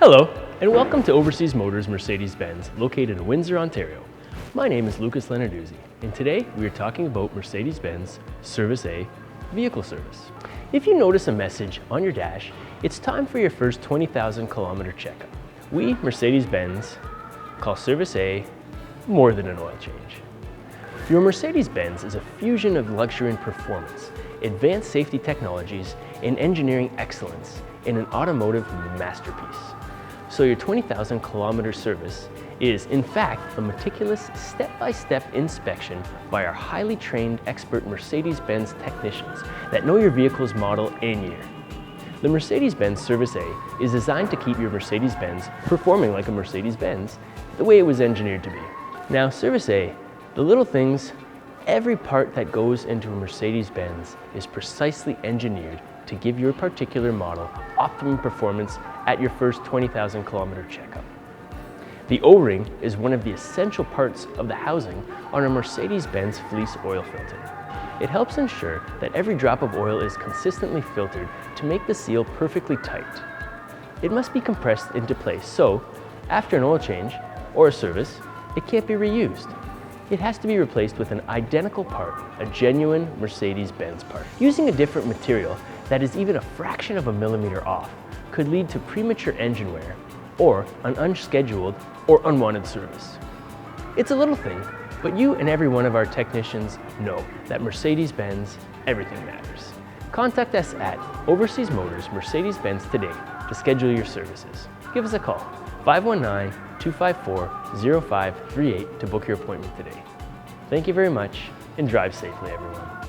Hello, and welcome to Overseas Motors Mercedes Benz, located in Windsor, Ontario. My name is Lucas Lenarduzzi, and today we are talking about Mercedes Benz Service A vehicle service. If you notice a message on your dash, it's time for your first 20,000 kilometer checkup. We, Mercedes Benz, call Service A more than an oil change. Your Mercedes Benz is a fusion of luxury and performance, advanced safety technologies, and engineering excellence in an automotive masterpiece. So your 20,000 kilometer service is, in fact, a meticulous step-by-step inspection by our highly trained expert Mercedes-Benz technicians that know your vehicle's model and year. The Mercedes-Benz Service A is designed to keep your Mercedes-Benz performing like a Mercedes-Benz the way it was engineered to be. Now, Service A, the little things, every part that goes into a Mercedes-Benz is precisely engineered to give your particular model optimum performance at your first 20,000 kilometer checkup. The O-ring is one of the essential parts of the housing on a Mercedes-Benz fleece oil filter. It helps ensure that every drop of oil is consistently filtered to make the seal perfectly tight. It must be compressed into place, so after an oil change or a service, it can't be reused. It has to be replaced with an identical part, a genuine Mercedes-Benz part. Using a different material that is even a fraction of a millimeter off could lead to premature engine wear or an unscheduled or unwanted service. It's a little thing, but you and every one of our technicians know that Mercedes-Benz, everything matters. Contact us at Overseas Motors Mercedes-Benz today to schedule your services. Give us a call, 519-254-0538 to book your appointment today. Thank you very much and drive safely, everyone.